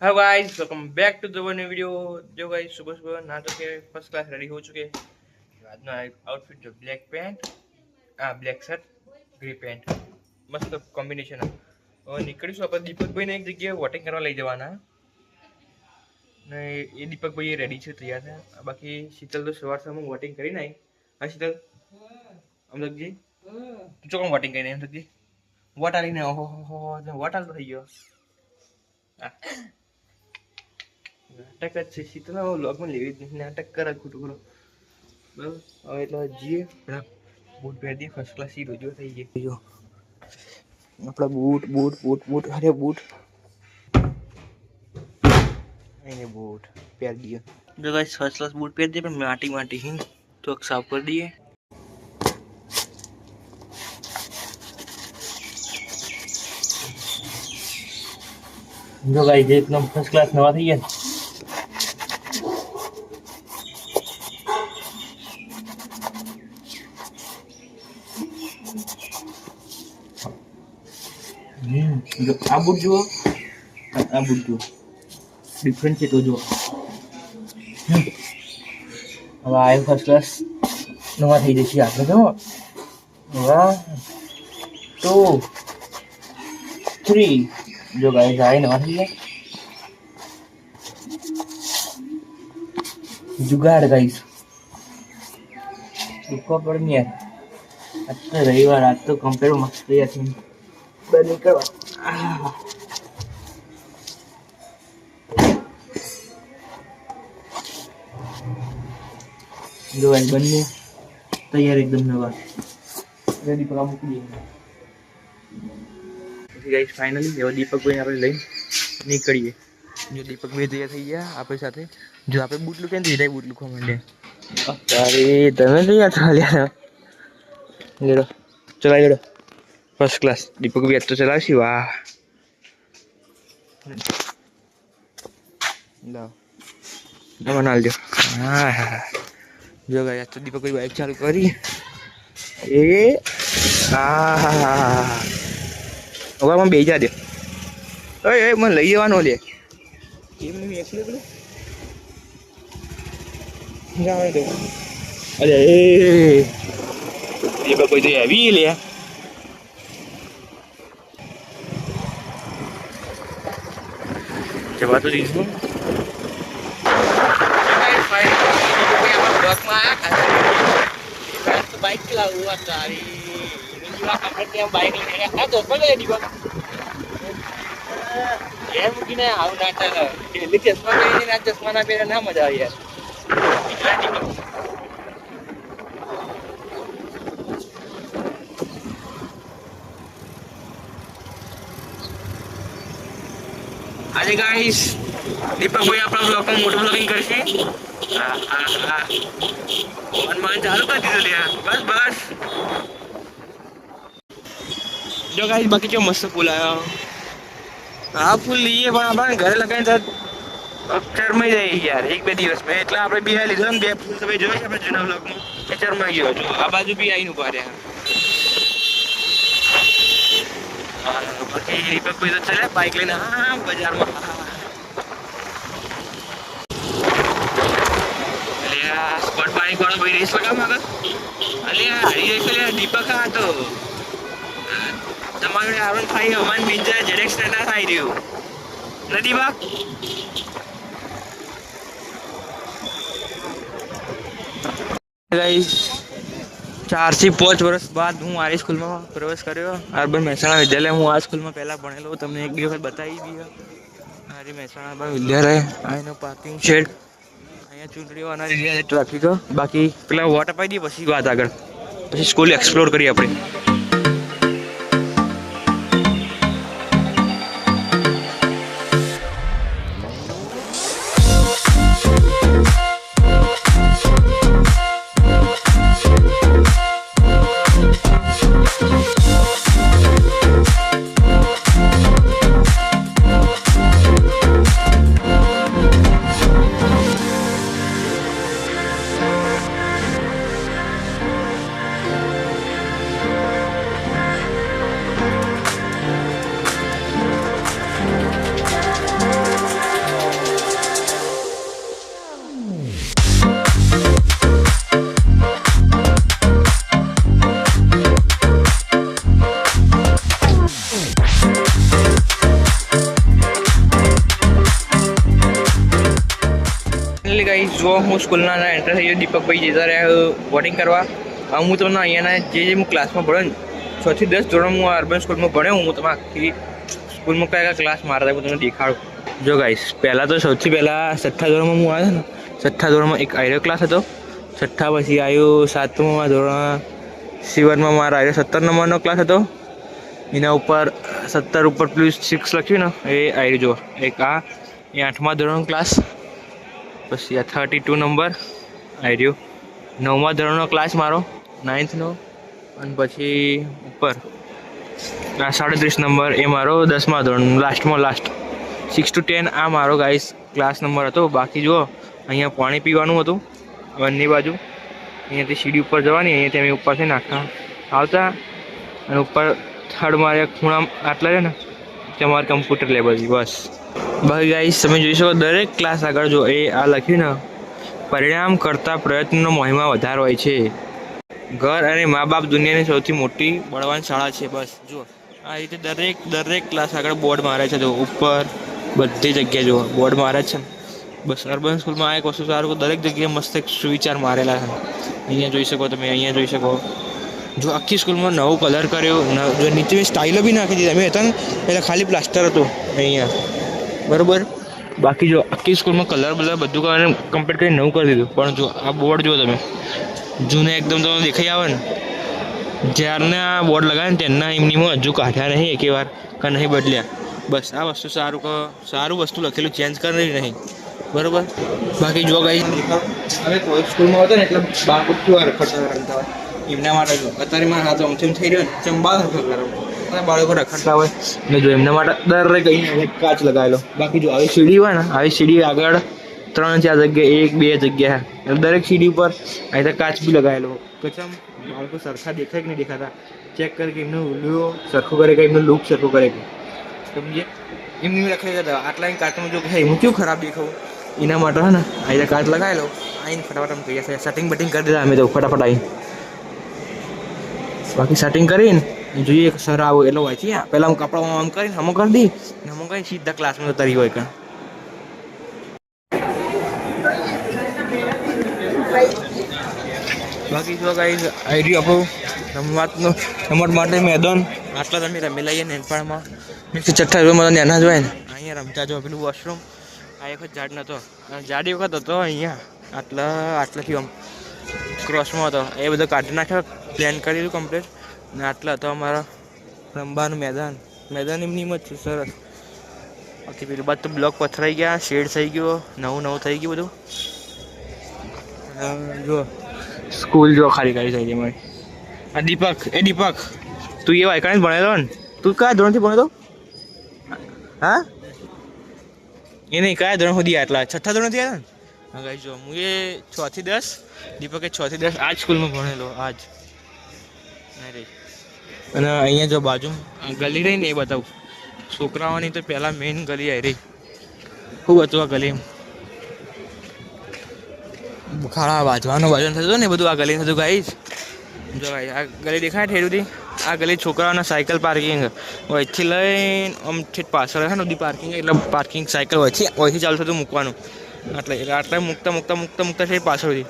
Hello guys, welcome back to the one video. जो guys सुबह सुबह ना तो के फर्स्ट क्लास रेडी हो चुके આજનો આઉટફિટ જો black pant black shirt grey pant મસ્ત કોમ્બિનેશન હવે નીકળીશું આપણે દીપકભાઈને એક જગ્યાએ વોટિંગ કરવા લઈ જવાના ને એ દીપકભાઈ રેડી છે તૈયાર છે બાકી શીતલ તો સવાર સવારમાં વોટિંગ કરીને આવી હા શીતલ અમલકજી તું ચોકમ વોટિંગ કરીને અમલકજી વોટ આલીને ઓહો વોટ આલતો થઈ ગયો નાટક જ છે શીતલ વ્લોગમાં લેવી જ નહીં નાટક કરે ખોટું ખોટું બરાબર હવે એટલે જઈએ આપણા બૂટ પહેરી દઈએ ફર્સ્ટ ક્લાસ હીરો જો થઈ ગઈ જો આપણા બૂટ બૂટ બૂટ બૂટ અરે બૂટ એને બૂટ પહેરી દઈએ જો ગાઈસ ફર્સ્ટ ક્લાસ બૂટ પહેરી દઈએ પણ માટી માટી હી તો સાફ કરી દઈએ જો ગાઈસ એકદમ ફર્સ્ટ ક્લાસ નવા થઈ ગયા જો આ બૂટ જુઓ આ બૂટ જુઓ ડિફરન્ટ છે તો જુઓ હવે આ ફર્સ્ટ ક્લાસ નવા થઈ જશે આપણે જો 1 2 3 જો ગાઈસ આ નવા થઈ ગયા जुगाड़ गाइस दुखो पर नहीं है आज तो रविवार आज तो कंपेयर मस्त है यार बनी करवा जो गाइस बनने तैयार एकदम नवा रेडी पर મૂકી દઈએ પછી ગાइस ફાઇનલી જો દીપક ભાઈ આપણે લઈ નીકળીએ જો દીપક ભાઈ તૈયાર થઈ ગયા આપણી સાથે जो आप बूट लुके धीरे बूट लुको मंडे अरे तने तो यार चालिया ले लो चला ले लो फर्स्ट क्लास दीपक भी तो चला सी वाह लो बना लो हाँ हाँ जो गया तो दीपक की बाइक चालू करी ए हाँ होगा मैं बेचा दे ओए मैं लई जवानो ले केम नहीं एकले जाने दो अरे ये कोई तो हैवी ले जब तो इसको बाइक चला हुआ तारी बाइक लेके तो ले दी ये मुझे ना आउ ना चला ये चश्मा पहने ना चश्मा ना पहने ना मजा आई यार अरे गाइस दीपक भाई अपना ब्लॉग में मोटो ब्लॉगिंग करके हनुमान चालू कर दीजिए यार बस बस जो गाइस बाकी जो मस्त फूल आया हाँ फूल लिए પણ આપણે ઘરે લગાવીને તો ચરમાઈ જાય યાર એક બે દિવસમાં એટલે આપણે બિહાર લીધો ને બે ફૂલ તમે જોઈ આપણે જૂના બ્લોગમાં એ ચરમાઈ ગયો જો આ બાજુ બી આવીને ઉભા રહ્યા બાકી દીપક ભાઈ તો ચલે બાઇક લઈને હા બજારમાં સ્પોટ બાઇક વાળો ભાઈ રેસ લગાવ આગળ અલે હારી જાય પેલા દીપક આ તો તમારે R15 હવાન બીજા ZX ના થઈ રહ્યું નથી બાપ गाइस 4 થી 5 વર્ષ બાદ હું આ સ્કૂલમાં પ્રવેશ કર્યો અર્બન મહેસાણા વિદ્યાલય હું આ સ્કૂલમાં પહેલા ભણેલો તમને એક વખત બતાવી દી આરી મહેસાણા અર્બન વિદ્યાલય આનો પાર્કિંગ શેડ અહીંયા ચૂંટણીઓ આના લીધે ટ્રાફિક બાકી પેલા વોટ અપાઈ દી પછી વાત આગળ પછી સ્કૂલ એક્સપ્લોર કરી આપણે જો હું સ્કૂલના એન્ટર થઈ ગયો, દીપકભાઈ જતા રહ્યા વોટિંગ કરવા. હું તમને અહીંયાના જે હું ક્લાસમાં ભણ્યો ને 6 થી 10 ધોરણ હું આ અર્બન સ્કૂલમાં ભણ્યો. હું તમે આખી સ્કૂલમાં કયા ક્લાસ મારતા હું તમને દેખાડું. જો ગાઈસ, પહેલાં તો સૌથી પહેલાં 6થા ધોરણમાં હું આવ્યો ને, 6થા ધોરણમાં એક આયરો ક્લાસ હતો. 6થા પછી આવ્યો 7મા ધોરણ C1માં મારો આવ્યો 17 નંબરનો ક્લાસ હતો. એના ઉપર 17 ઉપર +6 લખ્યું ને એ આવ્યું. જો એક આ એ 8મા ધોરણનો ક્લાસ, પછી આ 32 નંબર આવ્યું. 9મા ધોરણનો ક્લાસ મારો 9thનો, અને પછી ઉપર આ 37 નંબર એ મારો 10મા ધોરણ લાસ્ટ 6 to 10 આ મારો ગાઈસ ક્લાસ નંબર હતો. બાકી જુઓ અહીંયા પાણી પીવાનું હતું બંને બાજુ. અહીંયાથી સીડી ઉપર જવાની, અહીંયાથી અમે ઉપર છે નાખતા આવતા, અને ઉપર થર્ડ મારે ખૂણા આટલા છે ને તમારે કમ્પ્યુટર લેબ હતી બસ. બાકી ગાઈસ તમે જોઈ શકો દરેક ક્લાસ આગળ જો એ આ લખ્યું ને, પરિણામ કરતાં પ્રયત્નનો મહિમા વધારે હોય છે. ઘર અને મા બાપ દુનિયાની સૌથી મોટી બળવાન શાળા છે. બસ જુઓ આ રીતે દરેક ક્લાસ આગળ બોર્ડ મારે છે. જો ઉપર બધી જગ્યાએ જુઓ બોર્ડ મારે છે ને. બસ અર્બન સ્કૂલમાં આ એક વસ્તુ સારું કે દરેક જગ્યાએ મસ્ત એક સુવિચાર મારેલા છે. અહીંયા જોઈ શકો તમે, અહીંયા જોઈ શકો. જો આખી સ્કૂલમાં નવો કલર કર્યો, જો નીચે સ્ટાઇલો બી નાખી દીધી. અમે હતા ને એટલે ખાલી પ્લાસ્ટર હતું અહીંયા, બરાબર. બાકી જો આખી સ્કૂલમાં કલર બધું કરીને કમ્પ્લીટ કરીને નવું કરી દીધું. પણ જો આ બોર્ડ જો તમે જૂને એકદમ તમને દેખાઈ આવે ને, જ્યારને આ બોર્ડ લગાવે ને તેમના એમનીમાં હજુ કાઢ્યા નહીં એકે વાર કે નહીં બદલ્યા. બસ આ વસ્તુ સારું વસ્તુ લખેલું ચેન્જ કરી નહીં, બરાબર. બાકી જો ગાઈ હવે કોઈ સ્કૂલમાં હતો ને એટલે બાળકો કેવા રખડતા હોય એમના માટે જો અત્યારે મારા હાથ અમથેમ થઈ રહ્યો ને ચંબા બાળકો રખડતા હોય ને જો એમના માટે દરેક અહીં કાચ લગાવેલો. બાકી જો આવી સીડી હોય ને, આવી સીડી આગળ 3-4 જગ્યાએ 1-2 જગ્યા એટલે દરેક સીડી ઉપર અહીં કાચ બી લગાવેલો. કચમ બાળકો સરખા દેખાય કે નહીં દેખાતા ચેક કરે કે એમનું ઉલ્લુઓ સરખું કરે કે એમનું લુક સરખું કરે કે સમજીએ એમની રખાઈ જતા. આટલા કાચમાં જો કે હું કેવું ખરાબ દેખાવું એના માટે હે ને અહીં કાચ લગાવેલો. આવીને ફટાફટ આમ કહીએ સેટિંગ બટિંગ કરી દીધા અમે તો ફટાફટ આવીને. બાકી સેટિંગ કરીને જોઈએ સર આવો એટલો હોય છે. પહેલાં હું કપડાં આમ કરીને હમો કરી દી ને હમો કરીને સીધા ક્લાસમાં તરી હોય કાં. બાકી જો કાંઈ આઈડી આપણું રમત માટે મેદાન આટલા તમે રમી લઈએ નેનપાળમાં. મીન્સ 6થા ધોરણમાં નાના જ હોય ને અહીંયા રમતા જો પેલું વોશરૂમ આ એક વખત ઝાડ નહોતો, ઝાડી વખત હતો અહીંયા આટલાથી આમ ક્રોસમાં હતો. એ બધો કાઢી નાખ્યો, પ્લાન કરી દીધું કમ્પ્લીટ. ને આટલા હતો અમારા રમવાનું મેદાન એમની જ છે સરસ. બાકી પેલું બાદ તો બ્લોક પથરાઈ ગયા, શેડ થઈ ગયો, નવું થઈ ગયું બધું. જો સ્કૂલ જો ખાલી થઈ ગઈ મારી. આ દીપક તું એ વાયકાણે જ ભણેલો ને? તું કયા ધોરણથી ભણેલો? હા એ નહીં, કયા ધોરણ સુધી આટલા 6થા ધોરણથી આવ્યા ને? હા ગાઈ જો હું એ 6 થી 10, દીપકે 6 થી 10 આ જ સ્કૂલમાં ભણેલો આજ. અને અહીંયા જો બાજુ ગલી રહી ને એ બતાવું છોકરાઓની તો પહેલાં મેઇન ગલી આવી રહી. ખૂબ હતું આ ગલી, ખાડા બાજવાનું થતું ને બધું આ ગલી થતું. ગાઈ જો ભાઈ આ ગલી દેખાય ઠેરુંથી, આ ગલી છોકરાઓના સાયકલ પાર્કિંગ અહીંથી લઈને આમ ઠેઠ પાછળ છે ને બધી પાર્કિંગ. એટલે પાર્કિંગ સાયકલ અહીંથી ચાલુ થતું મૂકવાનું. આટલા મૂકતા છે પાછળથી.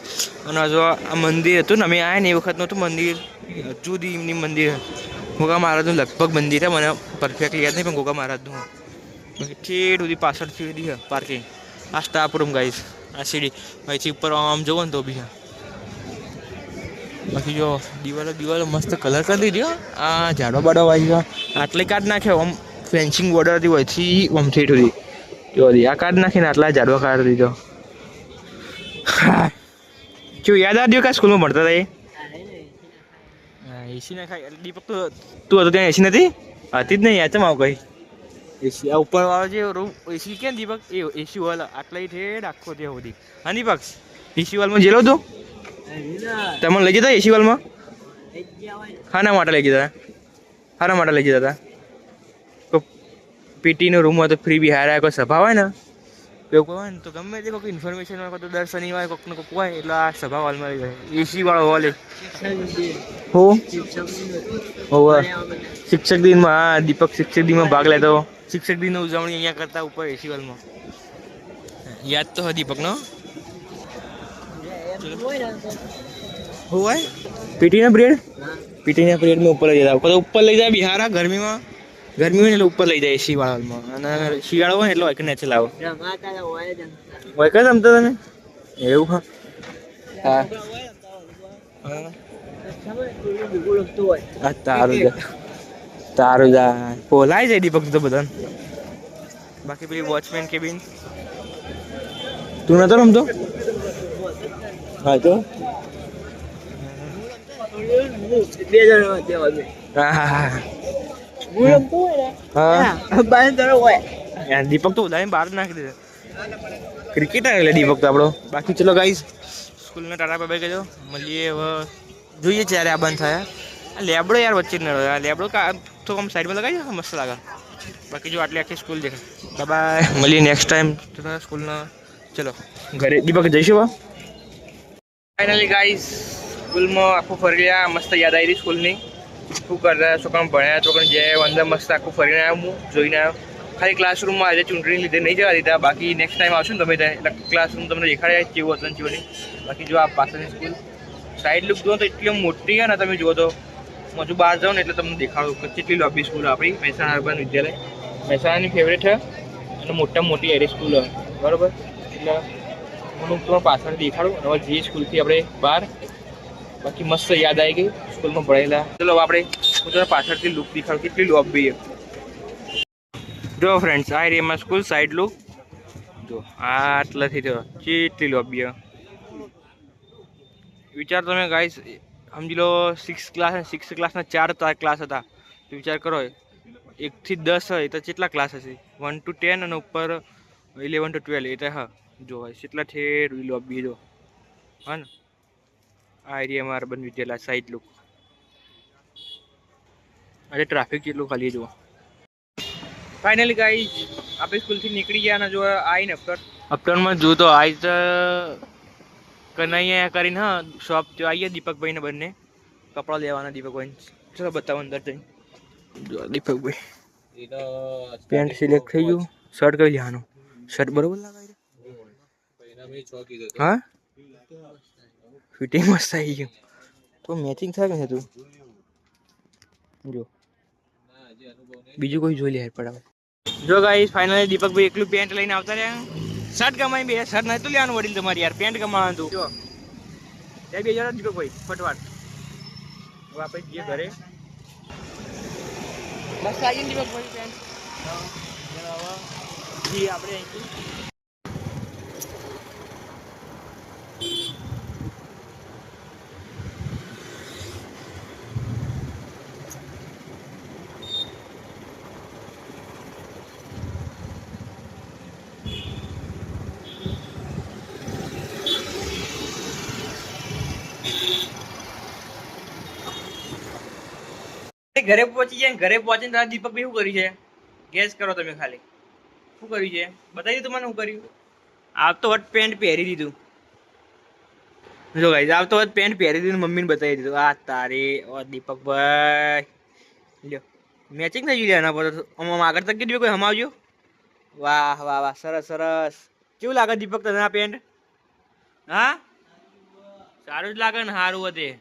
અને જો આ મંદિર હતું ને અમે આવ્યા ને એ વખતનું હતું મંદિર, હજુ સુધી એમની મંદિર ગોગા મહારાજનું લગભગ મંદિર છે, મને પરફેક્ટલી યાદ નહીં પણ ગોગા મહારાજનું ઠેઠ સુધી પાછળથી સુધી પાર્કિંગ. આ સ્ટાફ રૂમ ગાઈશ, આ સીડી અહીંથી ઉપર આમ જવો ને તો બી. બાકી જો દિવાલો મસ્ત કલર કરી દીધી. આ ઝાડો બાડો વાગી ગયો, આટલે કાઢ નાખ્યો. આમ ફેન્સિંગ બોર્ડર હતી હોયથી આમ ઠેઠ સુધી જો આ કાઢ નાખીને આટલા ઝાડવા કાઢી દીધો. શું યાદ આવ્યું કે સ્કૂલમાં ભણતા હતા એ? એસી ના ખાય દીપક તો તું હતો ત્યાં એસી નથી હતી જ નહીં યાદ આવું કઈ એસી આ ઉપર વાળો જે રૂમ એસી કેમ દીપક એ એસી હોલ આટલા ઠેઠ આખો ત્યાં સુધી. હા દીપક એસી હોલમાં જેલો તું તમે લઈ જતા એસી હોલમાં? હાના માટે લઈ જતા હતા? તો પીટીનો રૂમ હોય તો ફ્રી બી હારા કોઈ સભા હોય ને એવું કોઈ હોય ને તો ગમે તે કોઈ ઇન્ફોર્મેશન હોય તો દર શનિવારે કોઈકને કોઈક હોય એટલે આ સભા હોલમાં લઈ જાય. એસી વાળો હોલ હો શિક્ષક દિનમાં. હા દીપક શિક્ષક દિનમાં ભાગ લેતો. શિક્ષક દિનની ઉજવણી અહીંયા કરતા ઉપર એસી હોલમાં. યાદ તો હોય દીપકનો. हुआ है पीटी ना पीरियड पीटी ना पीरियड में ऊपर લઈ જતા પછી ઉપર લઈ જાય બિહારા ગરમીમાં ગરમી હોય ને એટલે ઉપર લઈ જાય એસી વાળામાં અને શિયાળો હોય ને એટલે હોય નેચે લાવો હોય કે જમતા તમે એવું હા હા તારું જા પોલાય જાય દીપક તો બધા બાકી પેલી વોચમેન કેબિન તું નતો રમતો હા તો દીપક તો ઉદાહરણ બહાર નાખી દીધા ક્રિકેટર એટલે દીપક તો આપણો બાકી ચલો ગાઈસ સ્કૂલના ટાટા બાય કહેજો મળીએ હવે જોઈએ ત્યારે આ બંધ થાય લેબડો યાર વચ્ચે ન રહ્યો લેબડો તો આમ સાઈડમાં લગાવી મસ્ત લાગે બાકી જો આટલી આખી સ્કૂલ દેખાય બાય મળીએ નેક્સ્ટ ટાઈમ સ્કૂલના ચલો ઘરે દીપક જઈશું ફાઇનલી ગાઈસ સ્કૂલમાં આખું ફરી રહ્યા મસ્ત યાદ આવી રહી સ્કૂલની શું કરતા છોકરા ભણ્યા છોકરા જે અંદર મસ્ત આખું ફરીને આવ્યો હું જોઈને આવ્યો ખાલી ક્લાસરૂમમાં આજે ચૂંટણી લીધે નહીં જવા દીધા બાકી નેક્સ્ટ ટાઈમ આવશું ને તમે એટલે ક્લાસરૂમ તમને દેખાડ્યા કેવું હતું કેવું નહીં બાકી જો આ પાછળની સ્કૂલ સાઈડ લુક જુઓ તો એટલી મોટી છે ને તમે જુઓ તો હજુ બહાર જાઓ ને એટલે તમને દેખાડું કે કેટલી લોબી સ્કૂલ આપણી મહેસાણા અર્બન વિદ્યાલય મહેસાણાની ફેવરેટ છે અને મોટા મોટી એરી સ્કૂલ બરાબર એટલે હું તમને પાછળ દેખાડું હવે જે સ્કૂલથી આપણે બહાર બાકી મસ્ત યાદ આવી ગઈ સ્કૂલમાં ભણેલા ચલો આપણે હું તમને પાછળથી લુક દેખાડું કેટલી લોબી છે જો ફ્રેન્ડ્સ આ એરિયામાં સ્કૂલ સાઈડ લુક જો આટલાથી તો કેટલી લોબી વિચાર તમે ગાઈસ સમજી લો 6 ક્લાસના 4 ક્લાસ હતા તો વિચાર કરો 1 થી 10 હોય તો કેટલા ક્લાસ હશે 1 to 10 અને ઉપર 11 to 12 એટલે હા જો ભાઈ કેટલા ઠેર લોબી જો હા ને આ એરિયામાં અર્બન વિદ્યાલય સાઈડ લુક આજે ટ્રાફિક જેટલું ખાલી જુઓ ફાઇનલી ગાઈસ આપણે સ્કૂલથી નીકળી ગયા અને જો આવીને અપટાઉનમાં જો તો આઈ તો કનૈયા કરીને હા શોપ જો આવીએ દીપકભાઈને બંને કપડાં લેવાના દીપકભાઈ ચલો બતાવો અંદર જઈને જો દીપકભાઈ પેન્ટ સિલેક્ટ થઈ ગયું શર્ટ કઈ લેવાનું શર્ટ બરોબર લાગે હા ફિટિંગ મસ્ત આવી ગયું તો મેચિંગ થાય કે તું જો બીજું કોઈ જોઈ લે પડાવે જો ગાઈસ ફાઇનલી દીપકભાઈ એકલું પેન્ટ લઈને આવતા રહ્યા શર્ટ કમાઈ બે શર્ટ નહીં તો લેવાનું વડીલ તમારી યાર પેન્ટ કમાવાનું તું જો બે જણા દીપકભાઈ ફટવાટ હવે આપણે જઈએ ઘરે મસ્ત આવી દીપકભાઈ પેન્ટ જી આપણે અહીંથી ઘરે પહોંચી જાય ઘરે પહોંચીને તારા દીપકભાઈ શું કર્યું છે ગેસ કરો તમે ખાલી શું કર્યું છે બતાવી દીધું મને શું કર્યું આપ તો વટ પેન્ટ પહેરી દીધું જો ગાઈસ આપ તો વટ પેન્ટ પહેરી દીધું મમ્મીને બતાવી દીધું આ તારે ઓ દીપકભાઈ લ્યો મેચિંગ થઈ ગયું એના પર આમ આગળ તક દીધું કોઈ હમાવજો વાહ વાહ વાહ સરસ સરસ કેવું લાગે દીપક તને આ પેન્ટ હા સારું જ લાગે ને સારું હતું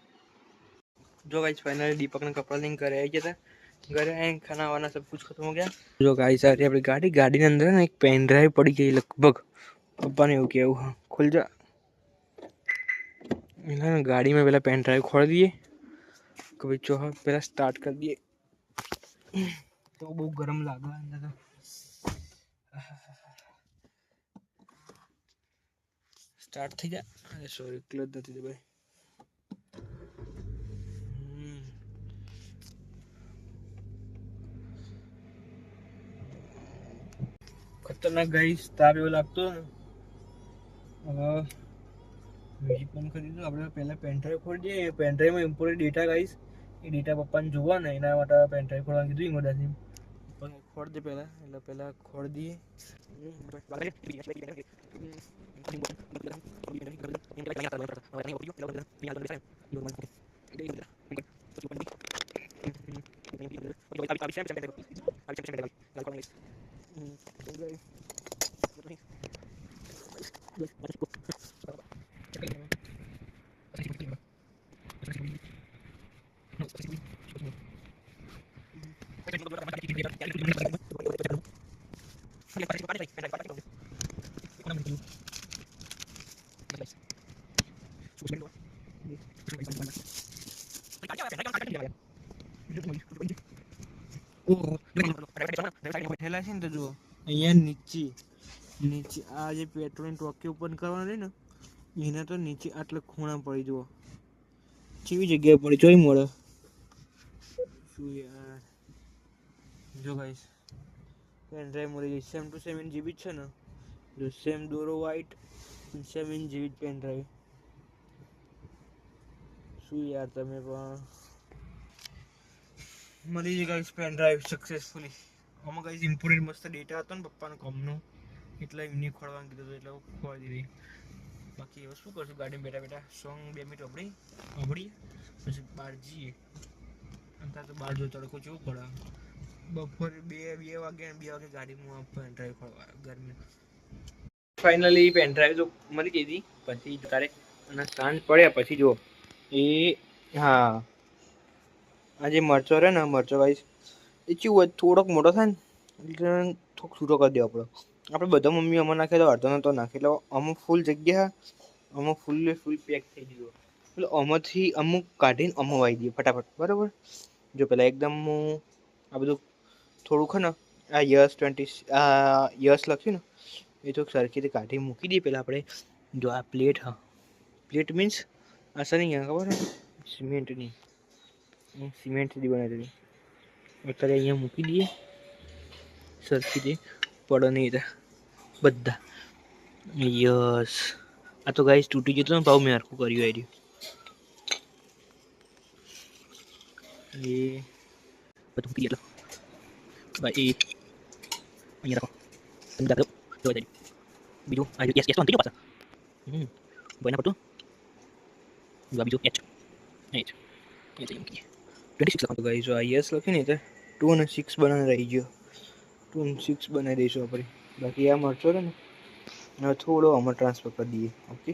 जो गाइस फाइनली दीपक ने कपड़ा लेके घरे आ गया था घरे आए खाना वाना सब कुछ खत्म हो गया जो गाइस आ रही अपनी गाड़ी के अंदर ना एक पेन ड्राइव पड़ी गई लगभग पप्पा ने किया वो खुल जा इन्होंने गाड़ी में पहले पेन ड्राइव खोल दिए कभी चौहा पहले स्टार्ट कर दिए तो बहुत गर्म लगा अंदर स्टार्ट थी जा सॉरी क्लच નથી ભાઈ खतरनाक गाइस ताप एवं लागतो म्यूजिक बंद कर दीधું આપણે પહેલા પેન ડ્રાઈવ ખોલી દઈએ પેન ડ્રાઈવમાં ઇમ્પોર્ટન્ટ ડેટા ગાઈસ એ ડેટા પપ્પાને જોવા ને એના માટે પેન ડ્રાઈવ ખોલવાનું કીધું ઇમરજન્સી પણ ખોલ દે પહેલા એટલે પહેલા ખોલ દઈએ બેઠેલા છે ને તો જુઓ અહીંયા નીચે નીચે આ જે પેટ્રોલની ટોકી ઓપન કરવાની રહી ને એના તો નીચે આટલા ખૂણા પડી જુઓ કેવી જગ્યાએ પડી જોઈ મળે શું યાર જો ગાઈસ પેન ડ્રાઈવ મળી ગઈ સેમ ટુ સેમ જીબી છે ને જો સેમ દોરો વ્હાઈટ 7 જીબી પેન ડ્રાઈવ શું યાર તમે પણ મળી ગઈ ગાઈસ પેન ડ્રાઈવ સક્સેસફુલી આમાં ગાઈસ ઇમ્પોર્ટેન્ટ મસ્ત ડેટા હતો ને પપ્પાનો કામનો એટલે એમને ખોલવાનું કીધું હતું એટલે ખોલી દીધી બાકી હવે શું કરશું ગાડીમાં બેઠા બેઠા સોંગ 2 મિનિટ અભડી પછી બહાર જઈએ અંતર તો બહાર જો તડકો કેવું પડે બપોરે 2 વાગે ગાડીમાં પેન ડ્રાઈવ ખોલવા ગરમી ફાઇનલી પેન ડ્રાઈવ તો મળી ગઈ હતી પછી તારે અને સાંજ પડ્યા પછી જો એ હા આ જે મરચો રહે ને મરચો ગાઈસ એ ચેવું થોડોક મોટો થાય ને એટલે થોડોક છૂટો કરી દેવો આપણે બધા મમ્મી અમને નાખે તો અડધો નતો નાખે એટલે અમુક ફૂલ જગ્યા અમુક ફૂલ પેક થઈ ગયો એટલે આમાંથી અમુક કાઢીને અમુક વાવી દઈએ ફટાફટ બરાબર જો પેલા એકદમ આ બધું થોડુંક ને આ યસ લખ્યું ને એ તો સરખી રીતે કાઢી મૂકી દઈએ પહેલાં આપણે જો આ પ્લેટ હા પ્લેટ મીન્સ આ સની ખબર ને સિમેન્ટની સિમેન્ટથી બનાવી અત્યારે અહીંયા મૂકી દઈએ સરખી રીતે પડો નહીં બધા યસ આ તો ગાઈસ તૂટી જતો ને ભાવ મેં હરખું કર્યું આવી એ બધું મૂકી દે ભાઈ અહીંયા રાખો તમે દાખલો બીજું આ યસ યસ તો અંતિમ પાછા ભાઈ ના પડતું બીજું એચ મૂકી 26 લખો ગાઈસ જો આ યસ લખી ને તો 2 અને 6 બનાવી રહી ગયો 2 અને 6 બનાવી દઈશું આપણે બાકી આ મરચો ને હવે થોડો આમાં ટ્રાન્સફર કરી દઈએ ઓકે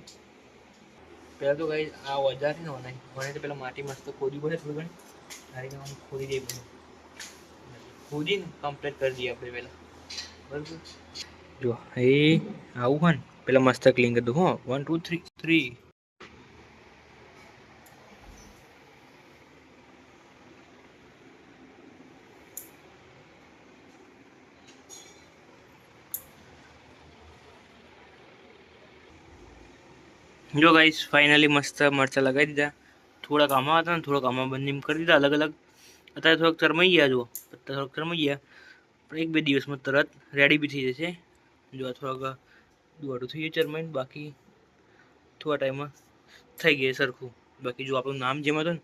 પહેલાં તો ગાઈસ આ ઓજાર છે ને મને તો પહેલાં માટી મસ્ત ખોદી પડે થોડી ઘણી આ રીતે ખોદી દઈએ બધું ખોદીને કમ્પ્લીટ કરી દઈએ આપણે પહેલાં બરાબર જો એ આવું હોય ને પહેલાં મસ્ત ક્લીન કરી દઉં હો 1 2 3 જો ગાઈસ ફાઇનલી મસ્ત મરચાં લગાવી દીધા થોડાક આમાં હતા ને થોડાક આમાં બંને કરી દીધા અલગ અલગ અત્યારે થોડાક ચરમાઈ ગયા જુઓ થોડાક ચરમાઈ ગયા પણ 1-2 દિવસમાં તરત રેડી બી થઈ જશે જો થોડાક દોડું થઈ ગયું ચરમાઈને બાકી થોડા ટાઈમમાં થઈ ગયે સરખું બાકી જો આપણું નામ જેમાં હતું ને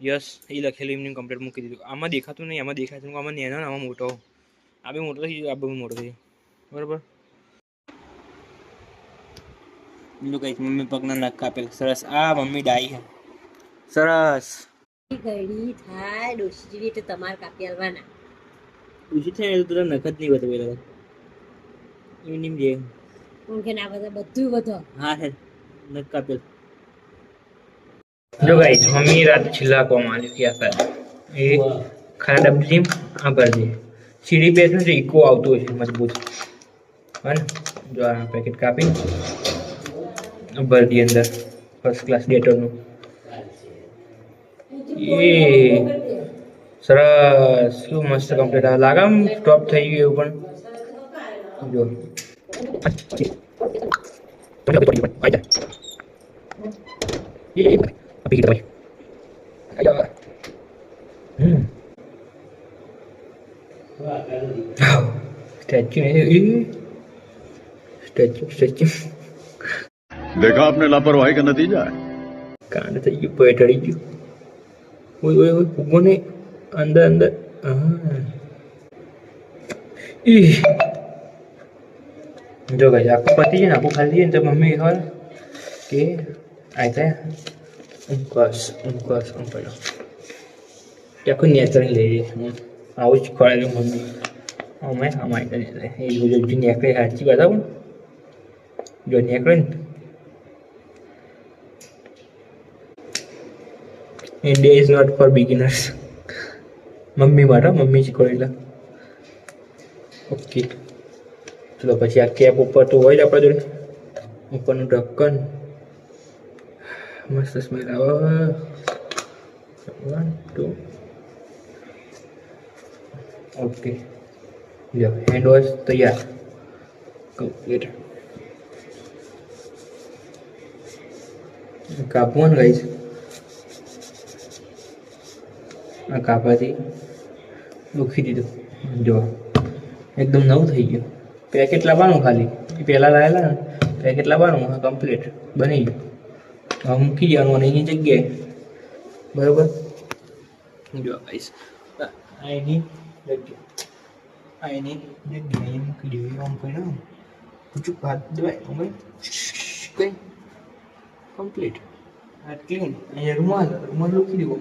યસ એ લખેલું એમને કમ્પ્લીટ મૂકી દીધું આમાં દેખાતું નહીં આમાં દેખાય છે આમાં નેનો આમાં મોટો આ બી મોટો થઈ ગયો આ બી મોટો થઈ ગયો બરાબર જો કઈક મમ્મી પગના નખ કાપેલ સરસ આ મમ્મી ડાઈ હે સરસ ગળી થાય ડોશી જેવી એટલે તમારે કાપી આલવાના ડોશી થાય તો તારા નખ જ નહીં વધે પેલા એમની જે ઊંઘે ના બધા બધું વધો હા હે નખ કાપેલ જો ગાઈસ મમ્મી રાત છેલ્લા કોમ આલી ક્યાં કરે એ ખાડા ડબલી આ ભરજે સીડી બેસનું જે ઇકો આવતો છે મજબૂત હન જો આ પેકેટ કાપી ભર દી અંદર ફર્સ્ટ ક્લાસ ડેટરનું એ સરસ શું મસ્ત કમ્પ્લીટ આવે લાગામ સ્ટોપ થઈ ગયું એવું પણ જો સ્ટેચ્યુ देखा आपने लापरवाही का नतीजा है કાંડ થઈ ગયું પેટડી ગયું ઓય ઓય ઓય ફૂગો ને અંદર અંદર ઈ જો ગાઈસ આખું પતી જાય ને આખું ખાલી જાય ને તો મમ્મી ખબર કે આયતા ઉનકસ પેલો આખું નેચરલ લઈ જઈએ આવું જ ખોળેલું મમ્મી અમે અમારે એ જો નેકળે સાચી બતાવો જો નેકળે ને India is not for beginners. Mummy માટે મમ્મી શીખવાડેલા. ઓકે ચલો પછી આ કેપ ઉપર તો હોય જ આપણા જોડે. ઉપરનું ઢક્કન મસ્ત સ્મેલ આવે. 1 2 ઓકે લ્યો હેન્ડ વોશ તૈયાર કમ્પ્લીટ. કાપવાનું ગાઈસ. આ કાપાથી દુખી દીધું. જો એકદમ નવું થઈ ગયું. પેકેટ લાવવાનું ખાલી પહેલાં લાવેલા ને પેકેટ લાવવાનું. હા કમ્પ્લીટ બની ગયું. હવે મૂકી દેવાનું અને એની જગ્યાએ બરાબર. જો ગાઈસ આ એની જગ્યા મૂકી દેવી. આમ કર્યું ચૂપ હાથ દેવાય કઈ કમ્પ્લીટ. હાથ ક્લીન. અહીંયા રૂમાલ લૂકી દેવો.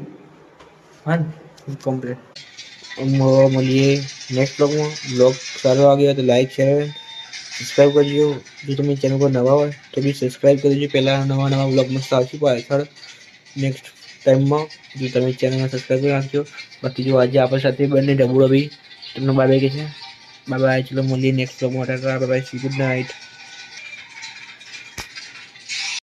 હા કમ્પ્લીટ. મળીએ નેક્સ્ટ બ્લોગમાં. બ્લોગ સારો આવ્યો તો લાઈક શેર સબસ્ક્રાઈબ કરજો. જો તમે ચેનલ પર નવા હોય તો બી સબસ્ક્રાઈબ કરી દેજો. પહેલાં નવા બ્લોગ મસ્ત આવશે પાછળ નેક્સ્ટ ટાઈમમાં. જો તમે ચેનલને સબસ્ક્રાઈબ કરી નાખજો. બાકી જો આજે આપણી સાથે બંને ડબુડો બી તમને બાય બાય કહે છે. Bye bye. ચલો મળીએ નેક્સ્ટ બ્લોગમાં. Bye bye. C good night.